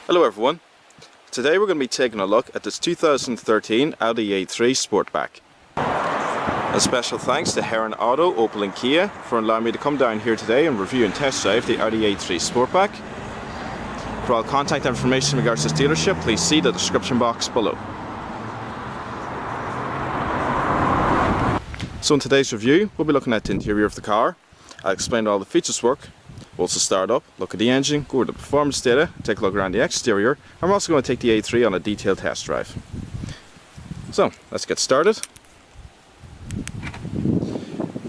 Hello everyone. Today we're going to be taking a look at this 2013 Audi A3 Sportback. A special thanks to Headroom Auto, Opel and Kia for allowing me to come down here today and review and test drive the Audi A3 Sportback. For all contact information in regards to this dealership, please see the description box below. So in today's review, we'll be looking at the interior of the car. I'll explain how all the features work. We'll also start up, look at the engine, go over the performance data, take a look around the exterior, and we're also going to take the A3 on a detailed test drive. So, let's get started.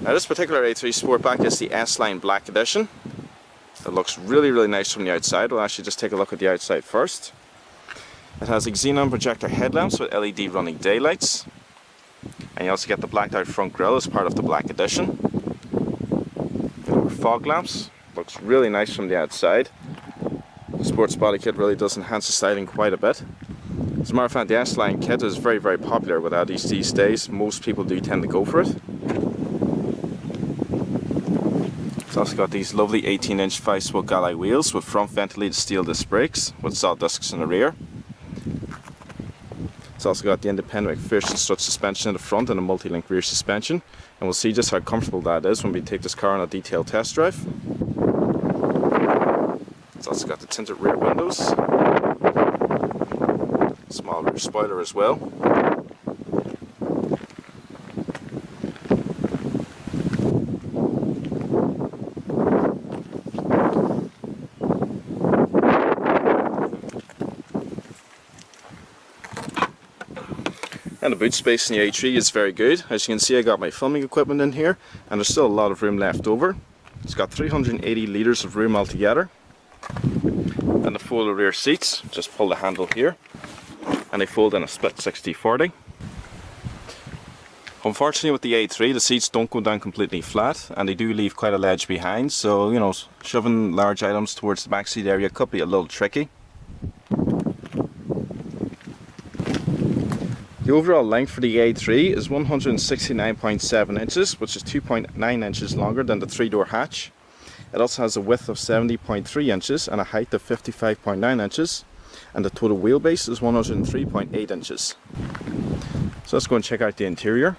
Now this particular A3 Sportback is the S-Line Black Edition. It looks really nice from the outside. We'll actually just take a look at the outside first. It has a xenon projector headlamps with LED running daylights. And you also get the blacked out front grille as part of the Black Edition. Fog lamps. Looks really nice from the outside. The sports body kit really does enhance the styling quite a bit. As a matter of fact, the S-Line kit is very popular with Audis these days. Most people do tend to go for it. It's also got these lovely 18-inch 5-spoke alloy wheels with front ventilated steel disc brakes with solid discs in the rear. It's also got the independent McPherson strut suspension in the front and a multi-link rear suspension. And we'll see just how comfortable that is when we take this car on a detailed test drive. It's also got the tinted rear windows, small rear spoiler as well. And the boot space in the A3 is very good. As you can see, I got my filming equipment in here and there's still a lot of room left over. It's got 380 litres of room altogether. And the folded rear seats, just pull the handle here and they fold in a split 60-40. Unfortunately with the A3 the seats don't go down completely flat and they do leave quite a ledge behind, so you know, shoving large items towards the back seat area could be a little tricky. The overall length for the A3 is 169.7 inches, which is 2.9 inches longer than the 3-door hatch. It also has a width of 70.3 inches and a height of 55.9 inches, and the total wheelbase is 103.8 inches. So let's go and check out the interior.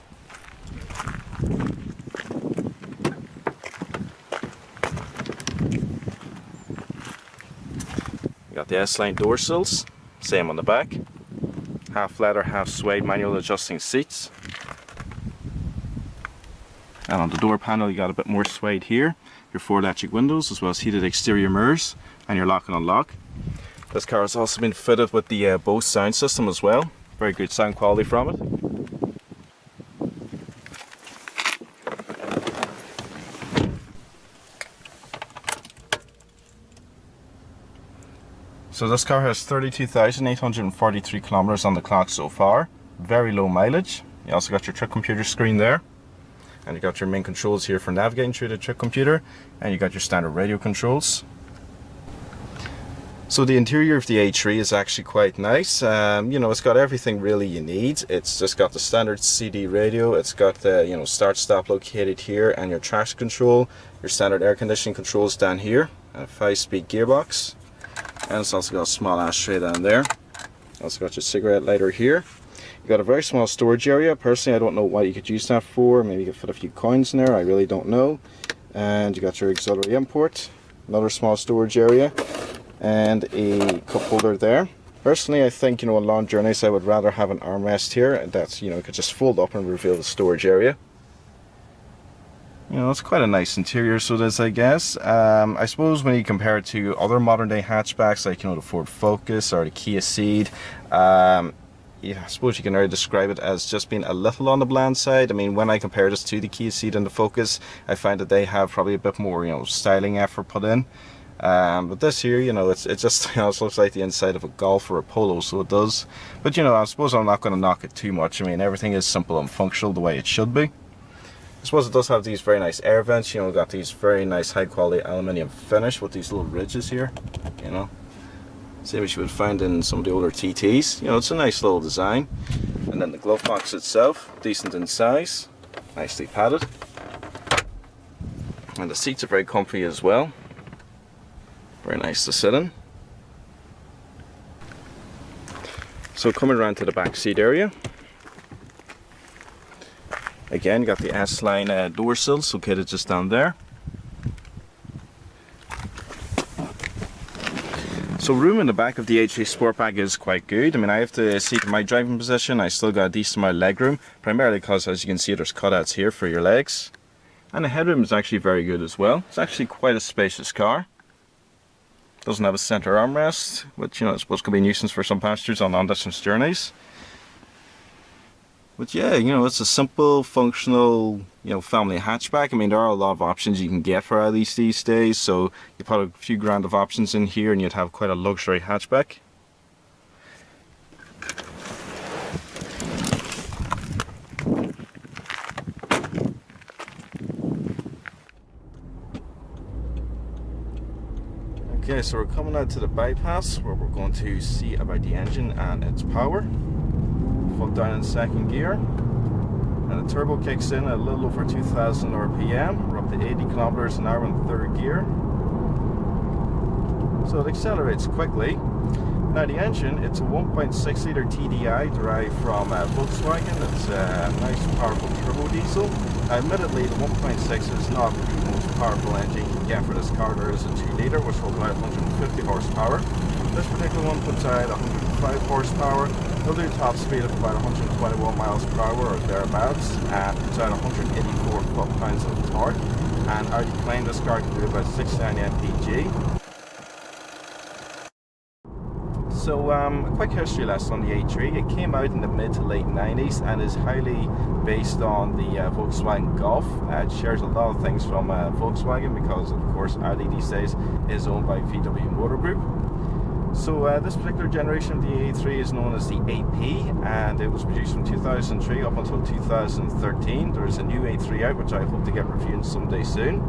You got the S-Line door sills, same on the back. Half leather, half suede manual adjusting seats. And on the door panel you got a bit more suede here. Your 4 electric windows as well as heated exterior mirrors and your lock and unlock. This car has also been fitted with the Bose sound system as well. Very good sound quality from it. So this car has 32,843 kilometers on the clock so far. Very low mileage. You also got your trip computer screen there. And you got your main controls here for navigating through the trip computer. And you got your standard radio controls. So the interior of the A3 is actually quite nice. You know, it's got everything really you need. It's just got the standard CD radio. It's got the start stop located here and your traction control. Your standard air conditioning controls down here. And a 5-speed gearbox. And it's also got a small ashtray down there. Also got your cigarette lighter here. You got a very small storage area. Personally, I don't know what you could use that for. Maybe you could fit a few coins in there. I really don't know. And you got your auxiliary import. Another small storage area. And a cup holder there. Personally, I think, on long journeys, I would rather have an armrest here. That's, it could just fold up and reveal the storage area. It's quite a nice interior, so it is, I guess. I suppose when you compare it to other modern day hatchbacks like the Ford Focus or the Kia Ceed, yeah, I suppose you can already describe it as just being a little on the bland side. I mean, when I compare this to the Kia Ceed and the Focus, I find that they have probably a bit more styling effort put in. But this here, it just it looks like the inside of a Golf or a Polo, so it does. But I suppose I'm not going to knock it too much. I mean, everything is simple and functional the way it should be. I suppose it does have these very nice air vents. Got these very nice high quality aluminium finish with these little ridges here. Same as you would find in some of the older TTs. It's a nice little design. And then the glove box itself, decent in size, nicely padded. And the seats are very comfy as well. Very nice to sit in. So coming around to the back seat area, again got the S-line door sills located just down there. So room in the back of the H3 Sportback is quite good. I mean, I have the seat in my driving position. I still got a decent amount of leg room, primarily because, as you can see, there's cutouts here for your legs. And the headroom is actually very good as well. It's actually quite a spacious car. Doesn't have a center armrest, which, you know, I suppose could be a nuisance for some passengers on long-distance journeys. But yeah, you know, it's a simple, functional, you know, family hatchback. I mean, there are a lot of options you can get for Audis these days, so you put a few grand of options in here and you'd have quite a luxury hatchback. Okay, so we're coming out to the bypass where we're going to see about the engine and its power. Full down in second gear, and the turbo kicks in at a little over 2,000 RPM. We're up to 80 kilometers an hour in third gear, so it accelerates quickly. Now the engine, it's a 1.6 litre TDI derived from Volkswagen. It's a nice powerful turbo diesel. Admittedly, the 1.6 is not the most powerful engine you can get for this car. There is a 2 litre which will provide 150 horsepower. This particular one puts out 105 horsepower. It'll do top speed of about 121 miles per hour or thereabouts, and puts out 184 foot-pounds of torque. And Audi claim this car can do about 690 mpg. So a quick history lesson on the A3. It came out in the mid to late 90s and is highly based on the Volkswagen Golf. It shares a lot of things from Volkswagen because, of course, Audi these days is owned by VW Motor Group. So this particular generation of the A3 is known as the AP, and it was produced from 2003 up until 2013. There's a new A3 out which I hope to get reviewed someday soon.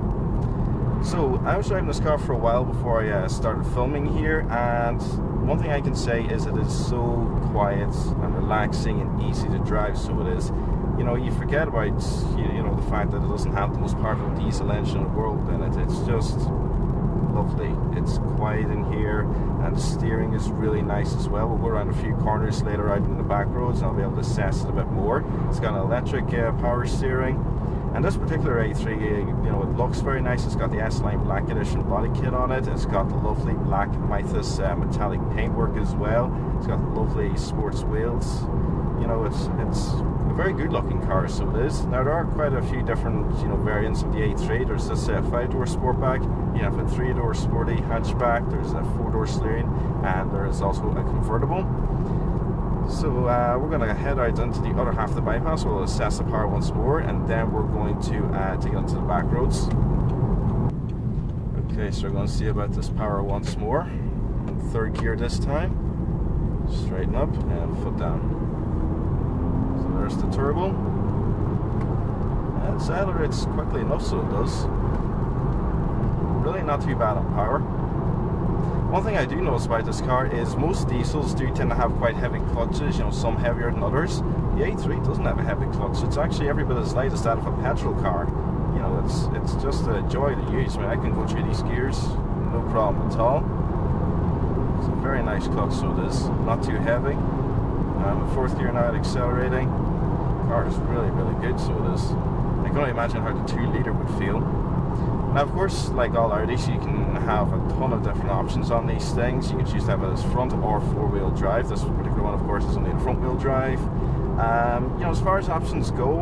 So I was driving this car for a while before I started filming here, and one thing I can say is it is so quiet and relaxing and easy to drive. So it is, you know, you forget about you know the fact that it doesn't have the most powerful diesel engine in the world in it. It's just lovely. It's quiet in here, and the steering is really nice as well. We'll go around a few corners later out in the back roads and I'll be able to assess it a bit more. It's got an electric power steering. And this particular A3, you know, it looks very nice. It's got the S-Line Black Edition body kit on it. It's got the lovely black Mythos metallic paintwork as well. It's got the lovely sports wheels. You know, it's a very good looking car, so it is. Now there are quite a few different, you know, variants of the A3. There's this 5-door Sportback. You have a 3-door Sporty hatchback. There's a 4-door saloon, and there is also a convertible. So we're going to head out into the other half of the bypass. We'll assess the power once more, and then we're going to take it into the back roads. Okay, so we're going to see about this power once more. In third gear this time. Straighten up and foot down. So there's the turbo. And it accelerates quickly enough, so it does. Really not too bad on power. One thing I do notice about this car is most diesels do tend to have quite heavy clutches, you know, some heavier than others. The A3 doesn't have a heavy clutch. It's actually every bit as light as that of a petrol car. You know, it's just a joy to use. I mean, I can go through these gears, no problem at all. It's a very nice clutch, so it is. Not too heavy. Fourth gear now, accelerating. The car is really, really good, so it is. I can only imagine how the 2 litre would feel. Now, of course, like all Audis, you can have a ton of different options on these things. You can choose to have it as front or 4-wheel drive. This particular one, of course, is only a front-wheel drive. You know, as far as options go,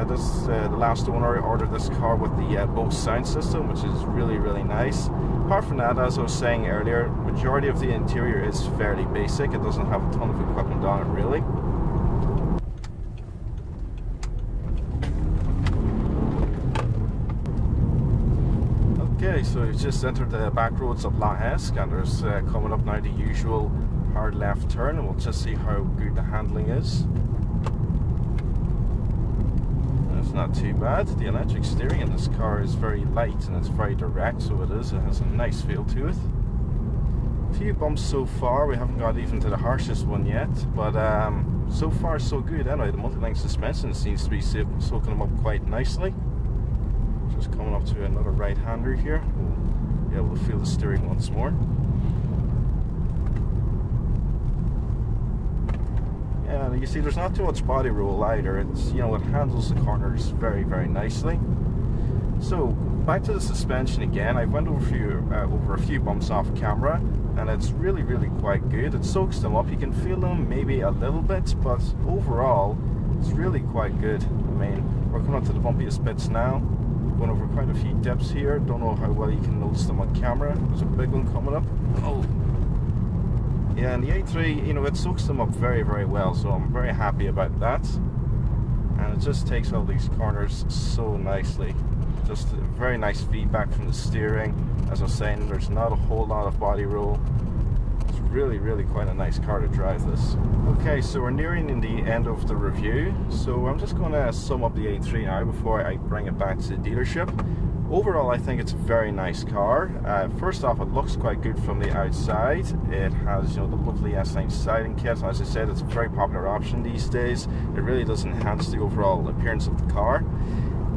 the last owner ordered this car with the Bose sound system, which is really, really nice. Apart from that, as I was saying earlier, majority of the interior is fairly basic. It doesn't have a ton of equipment on it, really. Okay, so we've just entered the back roads of La Hesque, and there's coming up now the usual hard left turn, and we'll just see how good the handling is. It's not too bad. The electric steering in this car is very light and it's very direct, so it is. It has a nice feel to it. A few bumps so far. We haven't got even to the harshest one yet, but so far so good. Anyway, the multi-link suspension seems to be soaking them up quite nicely. Just coming up to another right-hander here. We'll be able to feel the steering once more. And you see there's not too much body roll either. It's, you know, it handles the corners very, very nicely. So back to the suspension again. I went over a few bumps off camera, and it's really, really quite good. It soaks them up. You can feel them maybe a little bit, but overall it's really quite good. I mean, we're coming up to the bumpiest bits now, going over quite a few dips here. Don't know how well you can notice them on camera. There's a big one coming up. Oh yeah, and the A3, you know, it soaks them up very, very well, so I'm very happy about that. And it just takes all these corners so nicely. Just very nice feedback from the steering. As I was saying, there's not a whole lot of body roll. It's really, really quite a nice car to drive this. Okay, so we're nearing the end of the review. So I'm just going to sum up the A3 now before I bring it back to the dealership. Overall, I think it's a very nice car. First off, it looks quite good from the outside. It has, you know, the lovely S9 siding kit. As I said, it's a very popular option these days. It really does enhance the overall appearance of the car.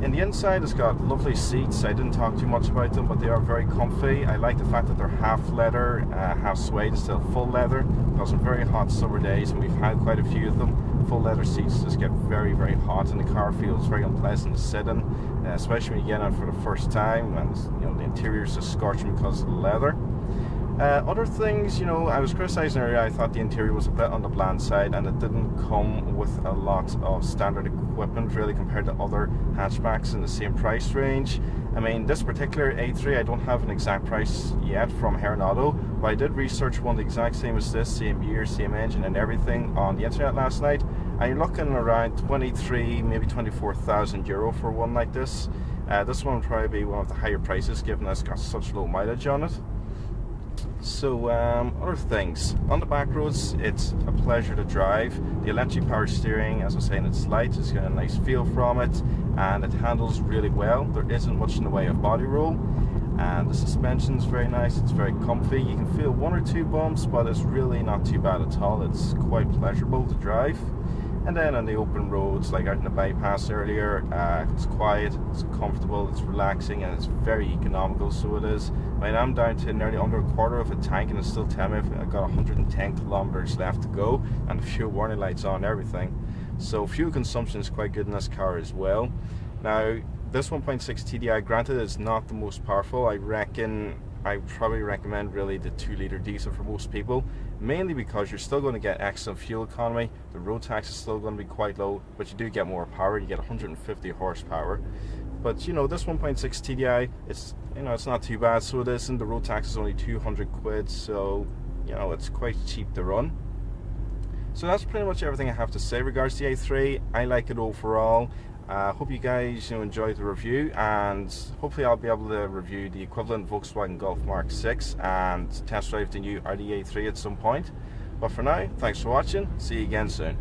In the inside, it's got lovely seats. I didn't talk too much about them, but they are very comfy. I like the fact that they're half leather, half suede instead of full leather. Because on very hot summer days, and we've had quite a few of them, full leather seats just get very, very hot, and the car feels very unpleasant to sit in, especially when you get in for the first time, and you know the interior is just scorching because of the leather. Other things, you know, I was criticizing earlier, I thought the interior was a bit on the bland side, and it didn't come with a lot of standard equipment really compared to other hatchbacks in the same price range. I mean, this particular A3, I don't have an exact price yet from Headroom, but I did research one the exact same as this, same year, same engine and everything on the internet last night, and you're looking around 23, maybe 24,000 euro for one like this. This one will probably be one of the higher prices given that it's got such low mileage on it. So other things on the back roads, it's a pleasure to drive. The electric power steering, as I was saying, it's light, it's got a nice feel from it, and it handles really well. There isn't much in the way of body roll, and the suspension is very nice, it's very comfy. You can feel one or two bumps, but it's really not too bad at all. It's quite pleasurable to drive. And then on the open roads, like out in the bypass earlier, it's quiet, it's comfortable, it's relaxing, and it's very economical, so it is. I mean, I'm down to nearly under a quarter of a tank, and it's still telling me I've got 110 kilometers left to go, and a few warning lights on, everything. So fuel consumption is quite good in this car as well. Now, this 1.6 TDI, granted, is not the most powerful. I probably recommend really the 2-litre diesel for most people, mainly because you're still going to get excellent fuel economy. The road tax is still going to be quite low, but you do get more power. You get 150 horsepower. But you know, this 1.6 TDI, it's, you know, it's not too bad. So it isn't. The road tax is only 200 quid, so you know, it's quite cheap to run. So that's pretty much everything I have to say regards to the A3. I like it overall. Hope you guys, you know, enjoyed the review, and hopefully I'll be able to review the equivalent Volkswagen Golf Mark 6 and test drive the new Audi A3 at some point. But for now, thanks for watching. See you again soon.